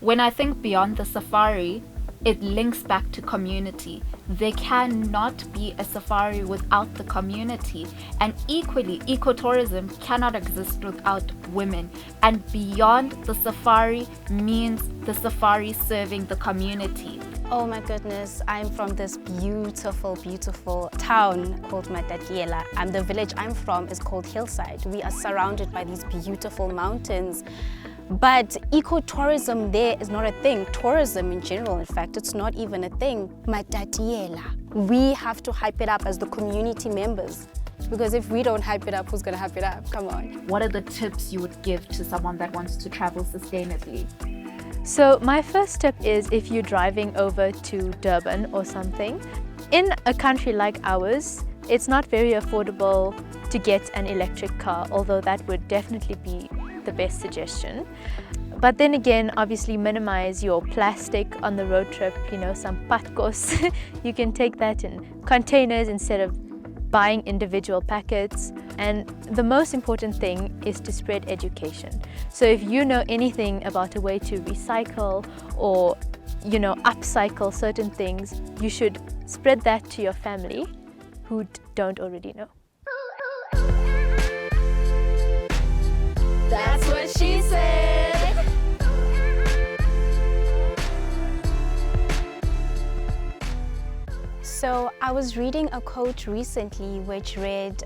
When I think beyond the safari, it links back to community. There cannot be a safari without the community. And equally, ecotourism cannot exist without women. And beyond the safari means the safari serving the community. Oh my goodness, I'm from this beautiful, beautiful town called Matatiela. And the village I'm from is called Hillside. We are surrounded by these beautiful mountains. But ecotourism there is not a thing. Tourism in general, in fact, it's not even a thing. Matatiela. We have to hype it up as the community members. Because if we don't hype it up, who's gonna hype it up? Come on. What are the tips you would give to someone that wants to travel sustainably? So my first tip is, if you're driving over to Durban or something, in a country like ours, it's not very affordable to get an electric car, although that would definitely be the best suggestion. But then again, obviously minimize your plastic on the road trip, some patkos. You can take that in containers instead of buying individual packets. And the most important thing is to spread education. So if you know anything about a way to recycle or upcycle certain things, you should spread that to your family who don't already know. That's what she said. So I was reading a quote recently which read,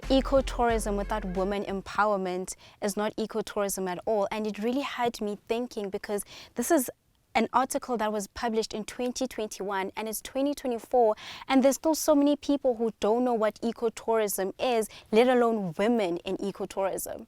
ecotourism without women empowerment is not ecotourism at all. And it really had me thinking, because this is an article that was published in 2021 and it's 2024, and there's still so many people who don't know what ecotourism is, let alone women in ecotourism.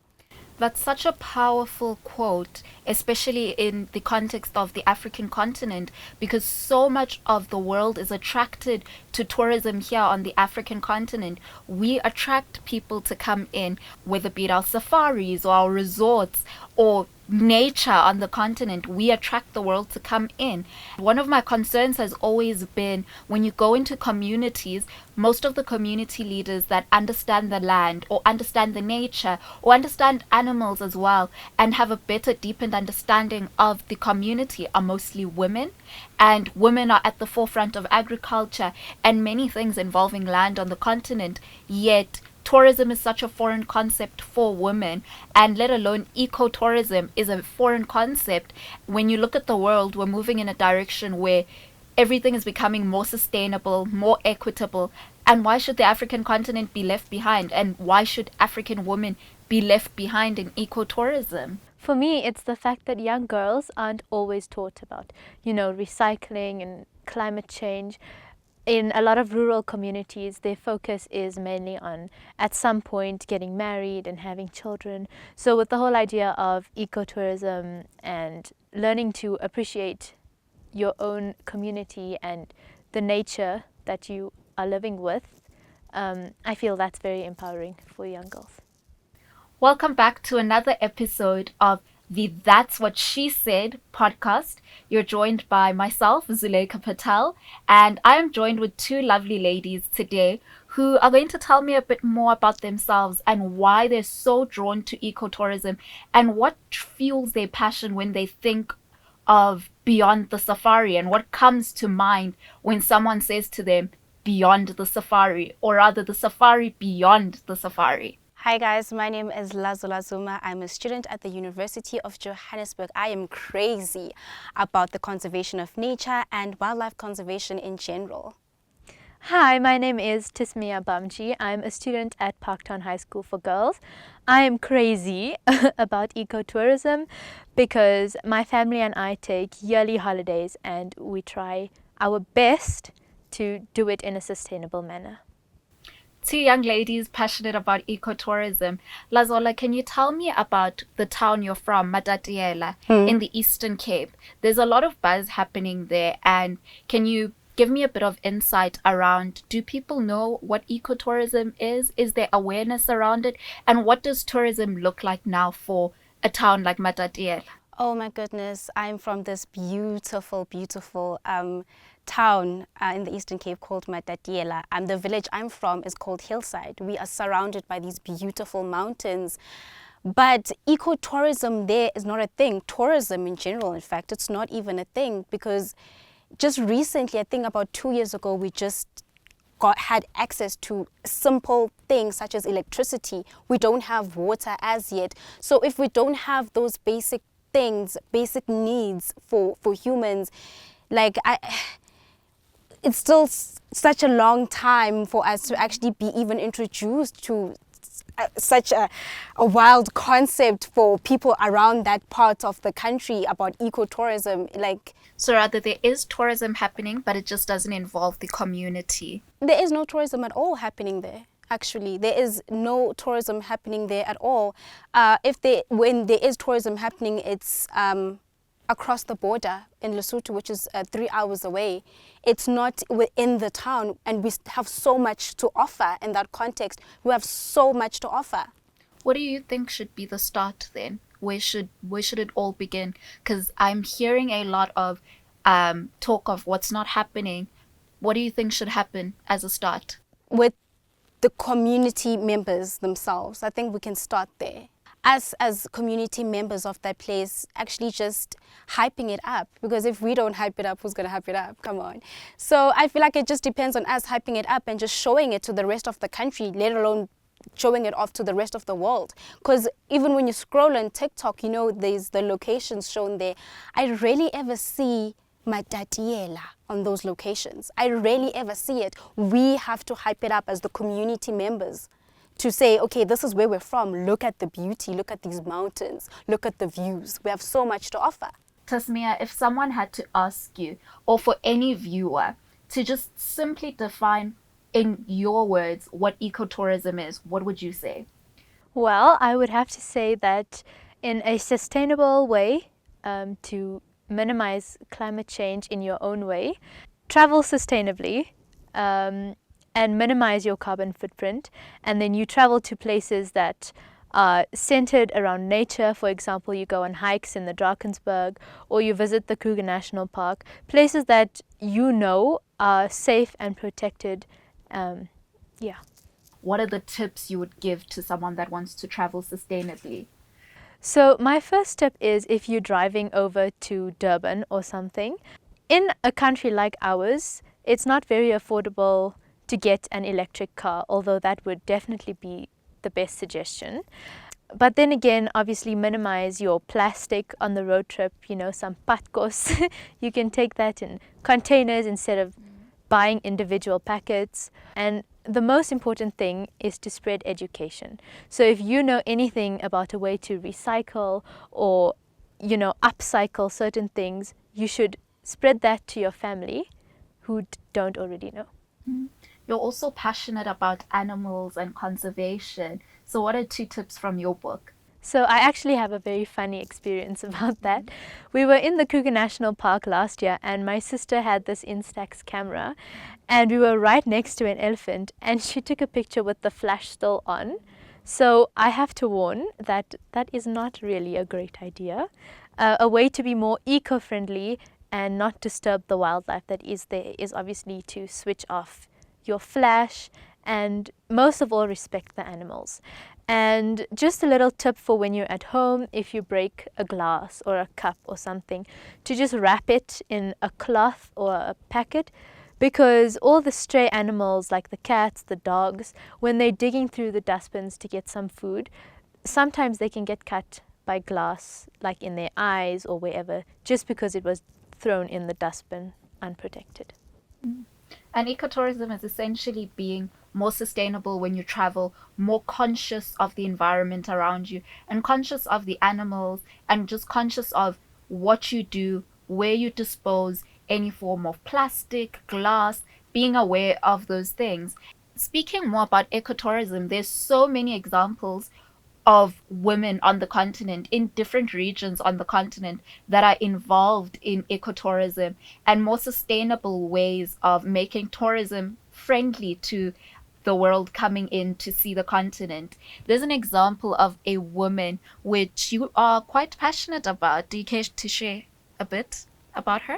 That's such a powerful quote, especially in the context of the African continent, because so much of the world is attracted to tourism here on the African continent. We attract people to come in, whether it be our safaris or our resorts or nature on the continent. We attract the world to come in. One of my concerns has always been, when you go into communities, most of the community leaders that understand the land or understand the nature or understand animals as well and have a better deepened understanding of the community are mostly women. And women are at the forefront of agriculture and many things involving land on the continent, yet tourism is such a foreign concept for women, and let alone ecotourism is a foreign concept. When you look at the world, we're moving in a direction where everything is becoming more sustainable, more equitable. And why should the African continent be left behind? And why should African women be left behind in ecotourism? For me, it's the fact that young girls aren't always taught about, recycling and climate change. In a lot of rural communities, their focus is mainly on, at some point, getting married and having children. So with the whole idea of ecotourism and learning to appreciate your own community and the nature that you are living with, I feel that's very empowering for young girls. Welcome back to another episode of the That's What She Said podcast. You're joined by myself, Zulaikha Patel, and I am joined with two lovely ladies today who are going to tell me a bit more about themselves and why they're so drawn to ecotourism and what fuels their passion when they think of beyond the safari, and what comes to mind when someone says to them beyond the safari, or rather the safari beyond the safari. Hi guys, my name is Lazola. I'm a student at the University of Johannesburg. I am crazy about the conservation of nature and wildlife conservation in general. Hi, my name is Tasmiyah. I'm a student at Parktown High School for Girls. I am crazy about ecotourism because my family and I take yearly holidays and we try our best to do it in a sustainable manner. Two young ladies passionate about ecotourism. Lazola, can you tell me about the town you're from, Matatiela, in the Eastern Cape? There's a lot of buzz happening there, and can you give me a bit of insight around, do people know what ecotourism is? Is there awareness around it? And what does tourism look like now for a town like Matatiela? Oh my goodness, I'm from this beautiful, beautiful town in the Eastern Cape called Matatiela. The village I'm from is called Hillside. We are surrounded by these beautiful mountains. But ecotourism there is not a thing. Tourism in general, in fact, it's not even a thing, because just recently, I think about 2 years ago, we just had access to simple things such as electricity. We don't have water as yet. So if we don't have those basic things, basic needs for humans, like it's still such a long time for us to actually be even introduced to such a wild concept for people around that part of the country about ecotourism. Like, So rather, there is tourism happening, but it just doesn't involve the community. there is no tourism at all happening there. Actually, there is no tourism happening there at all. When there is tourism happening, it's across the border in Lesotho, which is 3 hours away. It's not within the town, and we have so much to offer in that context. We have so much to offer. What do you think should be the start then? Where should it all begin? Because I'm hearing a lot of talk of what's not happening. What do you think should happen as a start? With the community members themselves, I think we can start there. Us as community members of that place actually just hyping it up, because if we don't hype it up, who's going to hype it up? Come on. So I feel like it just depends on us hyping it up and just showing it to the rest of the country, let alone showing it off to the rest of the world. Because even when you scroll on TikTok, you know, there's the locations shown there. I rarely ever see Matatiela on those locations. I rarely ever see it. We have to hype it up as the community members to say, okay, this is where we're from. Look at the beauty. Look at these mountains. Look at the views. We have so much to offer. Tasmiyah, if someone had to ask you, or for any viewer, to just simply define in your words what ecotourism is, what would you say? Well, I would have to say that in a sustainable way, to minimize climate change in your own way, travel sustainably, and minimize your carbon footprint. And then you travel to places that are centered around nature. For example, you go on hikes in the Drakensberg, or you visit the Kruger National Park, places that you know are safe and protected. Yeah. What are the tips you would give to someone that wants to travel sustainably? So my first tip is, if you're driving over to Durban or something, in a country like ours, it's not very affordable to get an electric car, although that would definitely be the best suggestion. But then again, obviously minimize your plastic on the road trip, you know, some patkos. You can take that in containers instead of buying individual packets. And the most important thing is to spread education. So if you know anything about a way to recycle or, you know, upcycle certain things, you should spread that to your family who don't already know. You're also passionate about animals and conservation. So what are 2 tips from your book? So I actually have a very funny experience about that. We were in the Kruger National Park last year, and my sister had this Instax camera, and we were right next to an elephant, and she took a picture with the flash still on. So I have to warn that that is not really a great idea. A way to be more eco-friendly and not disturb the wildlife that is there is obviously to switch off your flash, and most of all, respect the animals. And just a little tip for when you're at home, if you break a glass or a cup or something, to just wrap it in a cloth or a packet, because all the stray animals like the cats, the dogs, when they're digging through the dustbins to get some food, sometimes they can get cut by glass, like in their eyes or wherever, just because it was thrown in the dustbin unprotected. And ecotourism is essentially being more sustainable when you travel, more conscious of the environment around you, and conscious of the animals, and just conscious of what you do, where you dispose any form of plastic, glass, being aware of those things. Speaking more about ecotourism, there's so many examples of women on the continent, in different regions on the continent, that are involved in ecotourism and more sustainable ways of making tourism friendly to the world coming in to see the continent. There's an example of a woman which you are quite passionate about. Do you care to share a bit about her?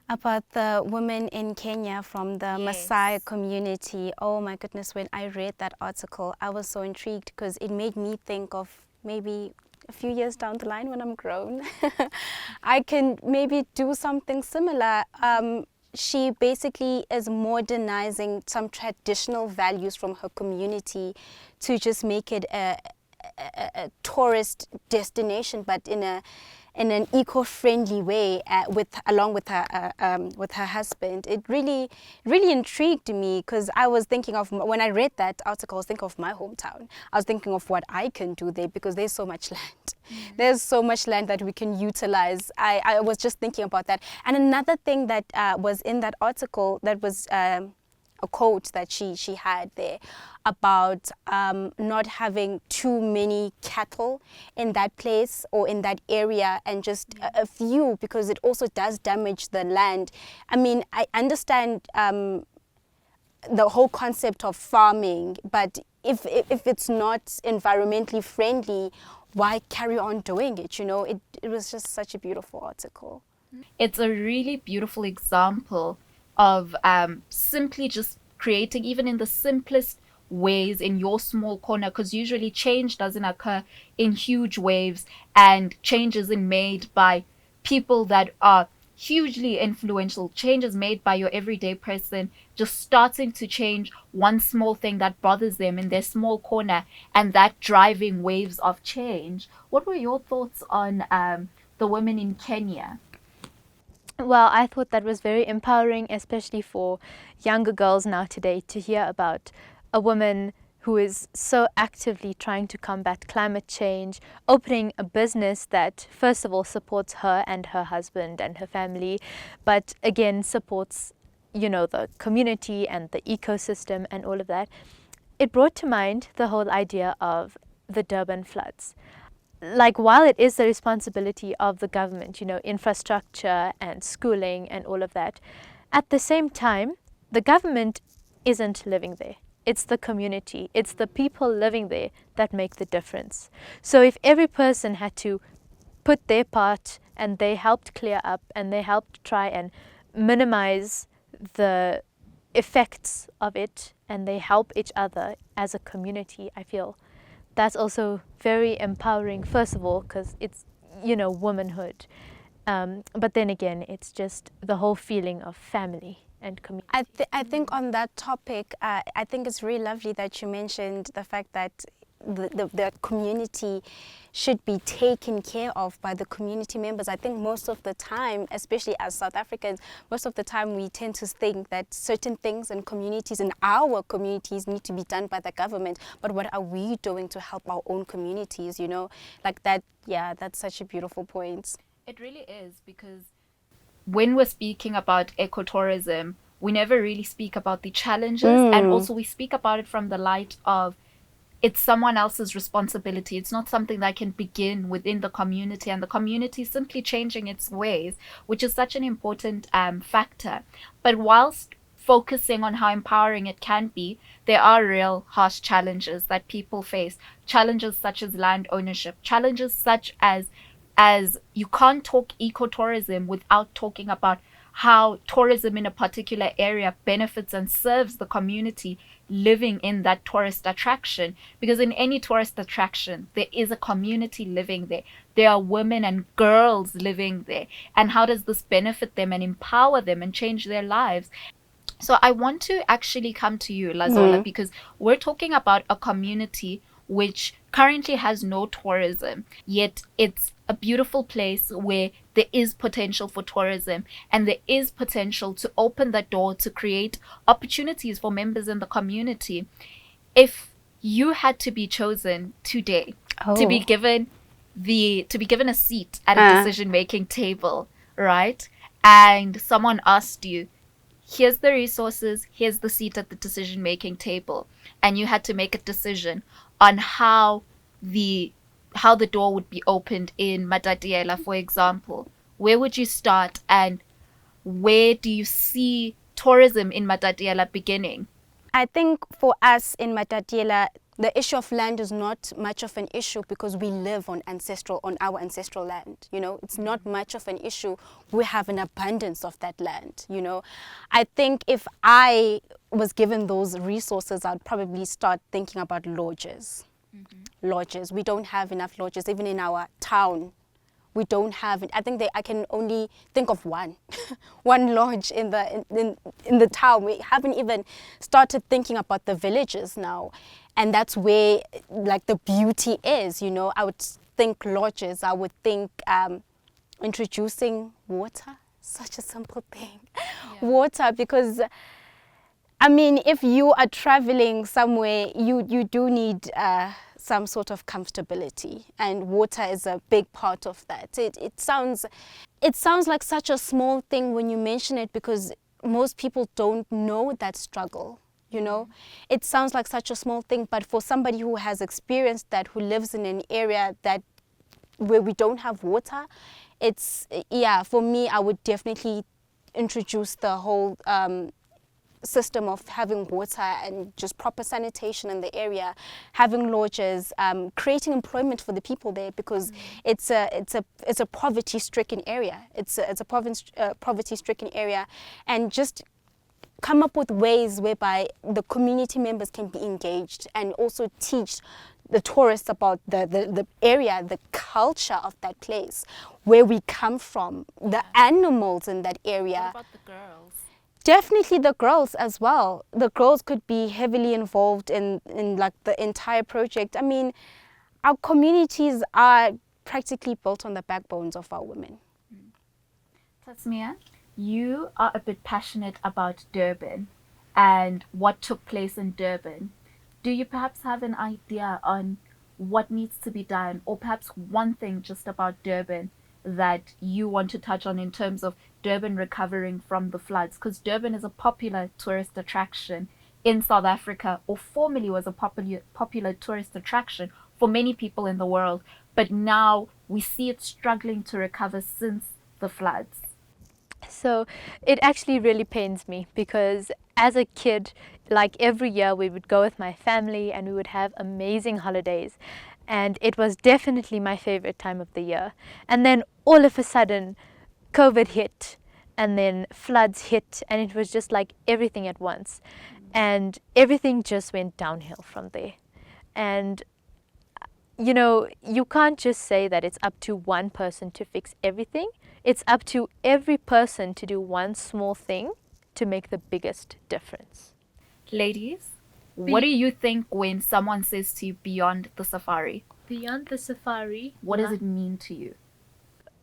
About the women in Kenya from the Yes. Maasai community. Oh my goodness, when I read that article, I was so intrigued because it made me think of maybe a few years down the line when I'm grown, I can maybe do something similar. She basically is modernizing some traditional values from her community to just make it a tourist destination, but in an eco-friendly way, along with her husband. It really intrigued me because I was thinking of, when I read that article, I was thinking of my hometown. I was thinking of what I can do there because there's so much land. There's so much land that we can utilize. I was just thinking about that. And another thing that was in that article that was a quote that she had there about not having too many cattle in that place or in that area, and just a few, because it also does damage the land. I mean, I understand the whole concept of farming, but if it's not environmentally friendly, why carry on doing it? You know, it was just such a beautiful article. It's a really beautiful example of simply just creating, even in the simplest ways, in your small corner, because usually change doesn't occur in huge waves, and change isn't made by people that are hugely influential. Change is made by your everyday person just starting to change one small thing that bothers them in their small corner, and that driving waves of change. What were your thoughts on the women in Kenya? Well, I thought that was very empowering, especially for younger girls now today, to hear about a woman who is so actively trying to combat climate change, opening a business that, first of all, supports her and her husband and her family, but again supports, you know, the community and the ecosystem and all of that. It brought to mind the whole idea of the Durban floods. Like, while it is the responsibility of the government, you know, infrastructure and schooling and all of that, at the same time, the government isn't living there. It's the community, it's the people living there that make the difference. So if every person had to put their part, and they helped clear up, and they helped try and minimize the effects of it, and they help each other as a community, I feel that's also very empowering, first of all, because it's, you know, womanhood. But then again, it's just the whole feeling of family and community. I think on that topic, I think it's really lovely that you mentioned the fact that the community should be taken care of by the community members. I think most of the time, especially as South Africans, most of the time we tend to think that certain things in communities, in our communities, need to be done by the government. But what are we doing to help our own communities, you know? Like that, yeah, that's such a beautiful point. It really is, because when we're speaking about ecotourism, we never really speak about the challenges, and also we speak about it from the light of it's someone else's responsibility. It's not something that can begin within the community, and the community simply changing its ways, which is such an important factor. But whilst focusing on how empowering it can be, there are real harsh challenges that people face. Challenges such as land ownership, challenges such as you can't talk ecotourism without talking about how tourism in a particular area benefits and serves the community living in that tourist attraction. Because in any tourist attraction, there is a community living there. There are women and girls living there. And how does this benefit them and empower them and change their lives? So I want to actually come to you, Lazola, because we're talking about a community which currently has no tourism, yet it's a beautiful place where there is potential for tourism, and there is potential to open the door to create opportunities for members in the community. If you had to be chosen today to be given a seat at a decision making table, right? And someone asked you, here's the resources, here's the seat at the decision making table, and you had to make a decision on how the door would be opened in Matatiele, for example, where would you start, and where do you see tourism in Matatiele beginning? I think for us in Matatiele, The issue of land is not much of an issue because we live on our ancestral land. You know, it's not much of an issue. We have an abundance of that land. You know, I think if I was given those resources, I'd probably start thinking about lodges. Lodges. We don't have enough lodges, even in our town. We don't have it. I think I can only think of one, one lodge in the town. We haven't even started thinking about the villages now, and that's where like the beauty is. You know, I would think lodges. I would think introducing water. Such a simple thing, water, because I mean, if you are traveling somewhere, you do need some sort of comfortability, and water is a big part of that. It sounds like such a small thing when you mention it, because most people don't know that struggle. You know, it sounds like such a small thing, but for somebody who has experienced that, who lives in an area where we don't have water, for me, I would definitely introduce the whole system of having water and just proper sanitation in the area, having lodges, creating employment for the people there, because it's a poverty-stricken area. It's a poverty-stricken area, and just come up with ways whereby the community members can be engaged, and also teach the tourists about the area, the culture of that place, where we come from, the animals in that area. What about the girls? Definitely the girls as well. The girls could be heavily involved in like the entire project. I mean, our communities are practically built on the backbones of our women. Tasmiyah, you are a bit passionate about Durban and what took place in Durban. Do you perhaps have an idea on what needs to be done, or perhaps one thing just about Durban that you want to touch on in terms of Durban recovering from the floods? Because Durban is a popular tourist attraction in South Africa, or formerly was a popular tourist attraction for many people in the world, but now we see it struggling to recover since the floods. So it actually really pains me, because as a kid, like every year, we would go with my family and we would have amazing holidays. And it was definitely my favorite time of the year. And then all of a sudden, COVID hit, and then floods hit, and it was just like everything at once. And everything just went downhill from there. And you know, you can't just say that it's up to one person to fix everything. It's up to every person to do one small thing to make the biggest difference. Ladies, what do you think when someone says to you, beyond the safari? Beyond the safari, what does it mean to you?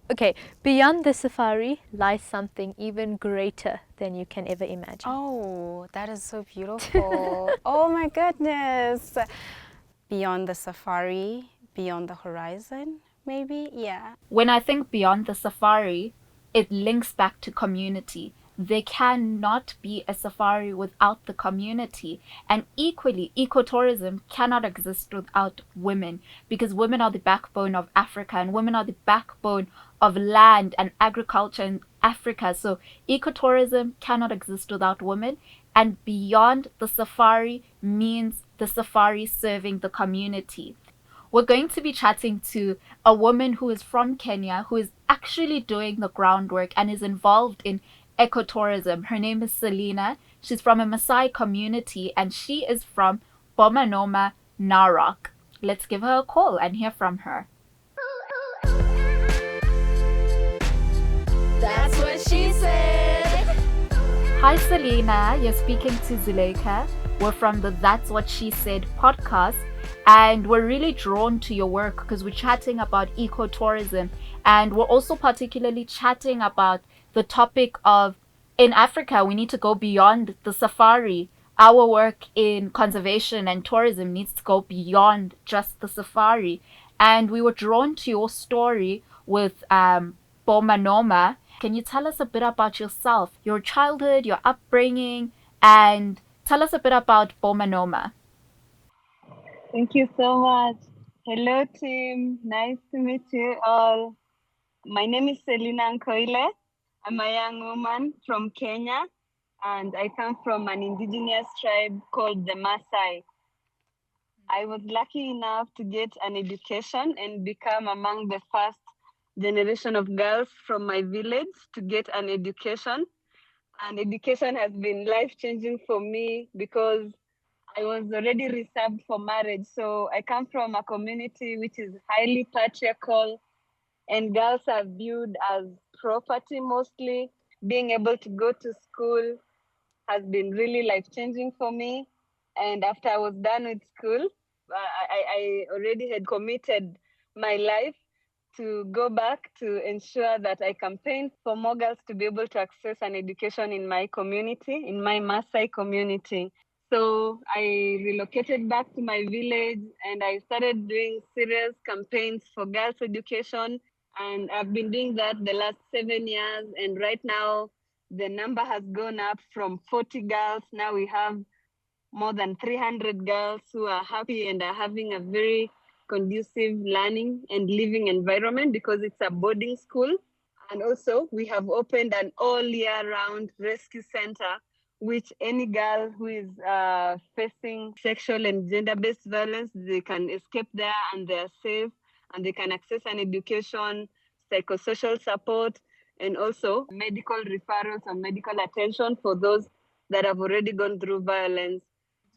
Okay, beyond the safari lies something even greater than you can ever imagine. Oh, that is so beautiful. Oh my goodness. Beyond the safari, beyond the horizon, maybe? Yeah. When I think beyond the safari, it links back to community. There cannot be a safari without the community. And equally, ecotourism cannot exist without women, because women are the backbone of Africa, and women are the backbone of land and agriculture in Africa. So ecotourism cannot exist without women. And beyond the safari means the safari serving the community. We're going to be chatting to a woman who is from Kenya, who is actually doing the groundwork and is involved in ecotourism. Her name is Selina. She's from a Maasai community, and she is from Bomanoma, Narok. Let's give her a call and hear from her. That's what she said. Hi Selina, you're speaking to Zulaikha. We're from the That's What She Said podcast, and we're really drawn to your work because we're chatting about ecotourism, and we're also particularly chatting about the topic of, in Africa, we need to go beyond the safari. Our work in conservation and tourism needs to go beyond just the safari. And we were drawn to your story with Bomanoma. Can you tell us a bit about yourself, your childhood, your upbringing, and tell us a bit about Bomanoma? Thank you so much. Hello, team. Nice to meet you all. My name is Selina Nkoile. I'm a young woman from Kenya, and I come from an indigenous tribe called the Maasai. I was lucky enough to get an education and become among the first generation of girls from my village to get an education. And education has been life changing for me because I was already reserved for marriage. So I come from a community which is highly patriarchal, and girls are viewed as property mostly. Being able to go to school has been really life changing for me. And after I was done with school, I already had committed my life to go back to ensure that I campaigned for more girls to be able to access an education in my community, in my Maasai community. So I relocated back to my village and I started doing serious campaigns for girls' education. And I've been doing that the last 7 years. And right now, the number has gone up from 40 girls. Now we have more than 300 girls who are happy and are having a very conducive learning and living environment because it's a boarding school. And also, we have opened an all year round rescue center, which any girl who is facing sexual and gender based violence, they can escape there and they're safe and they can access an education, psychosocial support, and also medical referrals and medical attention for those that have already gone through violence.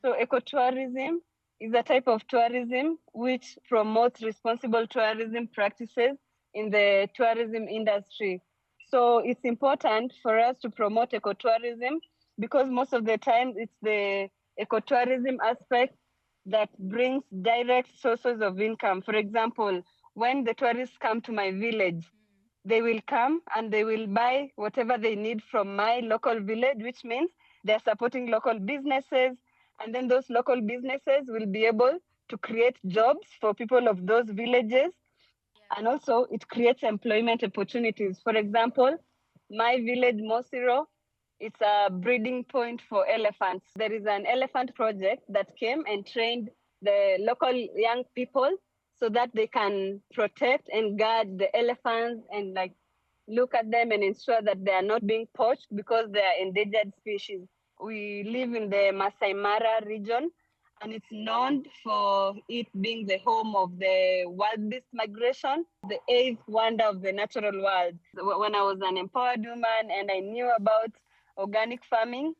So, ecotourism is a type of tourism which promotes responsible tourism practices in the tourism industry. So it's important for us to promote ecotourism because most of the time it's the ecotourism aspect that brings direct sources of income. For example, when the tourists come to my village, they will come and they will buy whatever they need from my local village, which means they're supporting local businesses. And then those local businesses will be able to create jobs for people of those villages, and also it creates employment opportunities. For example, my village, Mosiro, it's a breeding point for elephants. There is an elephant project that came and trained the local young people so that they can protect and guard the elephants and like look at them and ensure that they are not being poached because they are endangered species. We live in the Masai Mara region, and it's known for it being the home of the wild beast migration, the eighth wonder of the natural world. When I was an empowered woman and I knew about organic farming,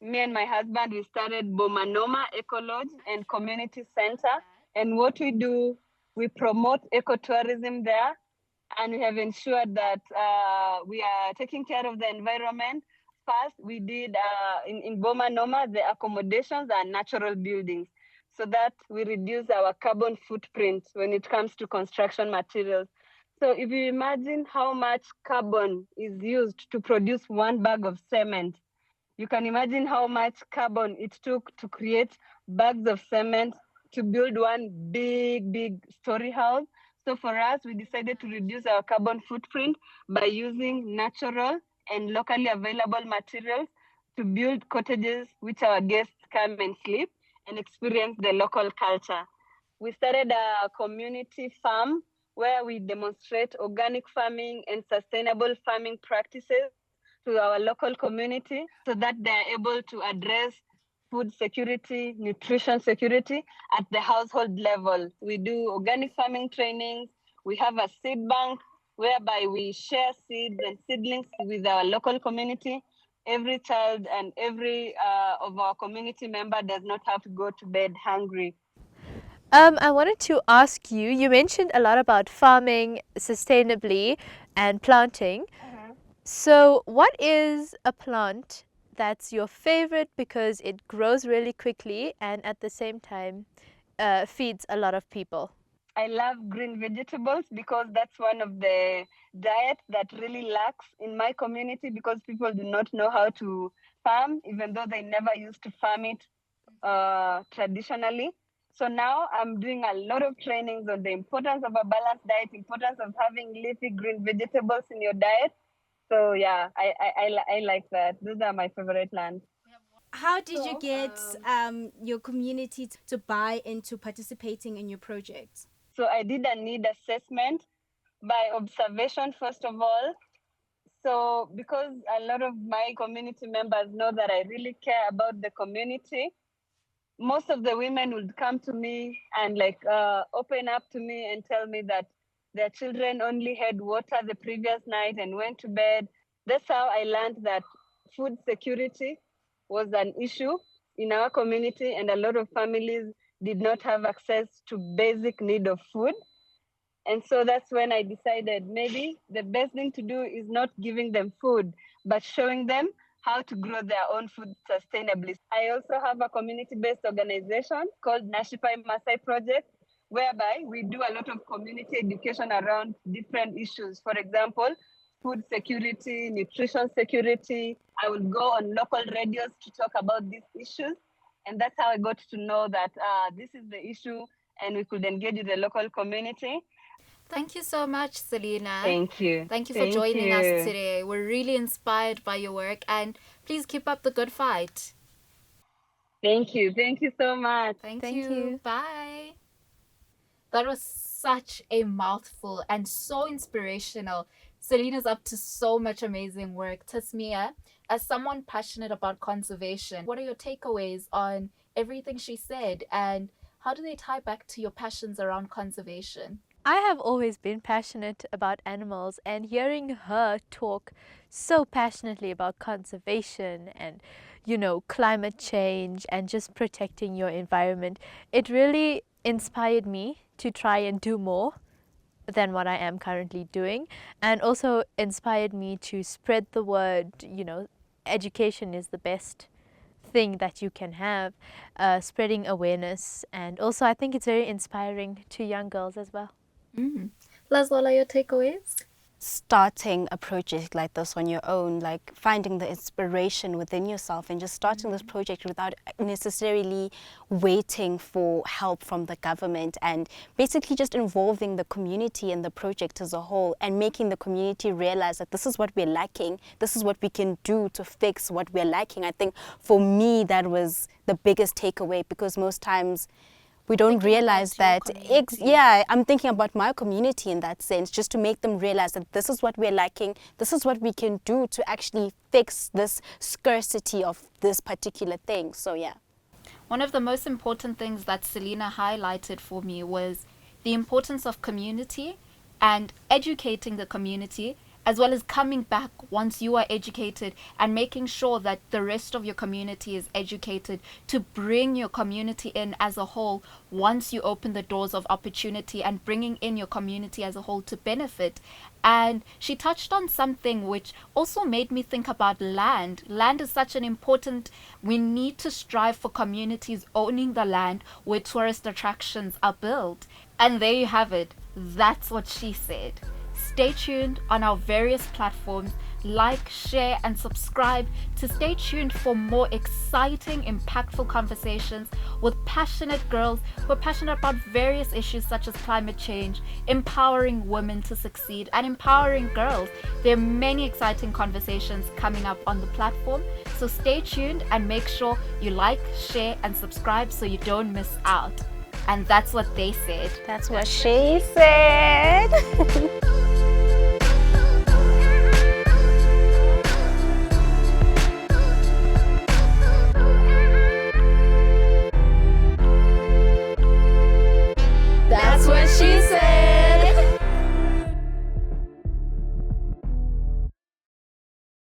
me and my husband, we started Bomanoma Eco Lodge and Community Center. And what we do, we promote ecotourism there, and we have ensured that we are taking care of the environment. First, we did in Boma Noma, the accommodations are natural buildings so that we reduce our carbon footprint when it comes to construction materials. So if you imagine how much carbon is used to produce one bag of cement, you can imagine how much carbon it took to create bags of cement to build one big story house. So for us, we decided to reduce our carbon footprint by using natural and locally available materials to build cottages which our guests come and sleep and experience the local culture. We started a community farm where we demonstrate organic farming and sustainable farming practices to our local community so that they're able to address food security, nutrition security at the household level. We do organic farming trainings. We have a seed bank whereby we share seeds and seedlings with our local community. Every child and every of our community member does not have to go to bed hungry. I wanted to ask you, you mentioned a lot about farming sustainably and planting. So, what is a plant that's your favorite because it grows really quickly and at the same time feeds a lot of people? I love green vegetables because that's one of the diet that really lacks in my community because people do not know how to farm, even though they never used to farm it traditionally. So now I'm doing a lot of trainings on the importance of a balanced diet, importance of having leafy green vegetables in your diet. So yeah, I like that. Those are my favorite lands. How did you get your community to buy into participating in your project? So I did a need assessment by observation, first of all. So because a lot of my community members know that I really care about the community, most of the women would come to me and open up to me and tell me that their children only had water the previous night and went to bed. That's how I learned that food security was an issue in our community, and a lot of families did not have access to basic need of food. And so that's when I decided maybe the best thing to do is not giving them food, but showing them how to grow their own food sustainably. I also have a community-based organization called Nashipai Masai Project, whereby we do a lot of community education around different issues. For example, food security, nutrition security. I will go on local radios to talk about these issues. And that's how I got to know that this is the issue and we could engage with the local community. Thank you so much, Selena. Thank you. Thank you for joining us today. We're really inspired by your work, and please keep up the good fight. Thank you. Thank you so much. Thank you. Bye. That was such a mouthful and so inspirational. Selena's up to so much amazing work. Tasmiyah, as someone passionate about conservation, what are your takeaways on everything she said, and how do they tie back to your passions around conservation? I have always been passionate about animals, and hearing her talk so passionately about conservation and, climate change and just protecting your environment, it really inspired me to try and do more than what I am currently doing, and also inspired me to spread the word. Education is the best thing that you can have, spreading awareness, and also I think it's very inspiring to young girls as well. Lazola, your takeaways? Starting a project like this on your own, like finding the inspiration within yourself and just starting this project without necessarily waiting for help from the government, and basically just involving the community in the project as a whole and making the community realize that this is what we're lacking, this is what we can do to fix what we're lacking. I think for me that was the biggest takeaway, because most times we don't realize that. I'm thinking about my community in that sense, just to make them realize that this is what we're lacking, this is what we can do to actually fix this scarcity of this particular thing. So yeah. One of the most important things that Selena highlighted for me was the importance of community and educating the community, as well as coming back once you are educated and making sure that the rest of your community is educated, to bring your community in as a whole once you open the doors of opportunity, and bringing in your community as a whole to benefit. And she touched on something which also made me think about land. Land is such an important, we need to strive for communities owning the land where tourist attractions are built. And there you have it. That's what she said. Stay tuned on our various platforms. Like, share, and subscribe to stay tuned for more exciting, impactful conversations with passionate girls who are passionate about various issues such as climate change, empowering women to succeed, and empowering girls. There are many exciting conversations coming up on the platform, so stay tuned and make sure you like, share, and subscribe so you don't miss out. And that's what they said. That's what she said.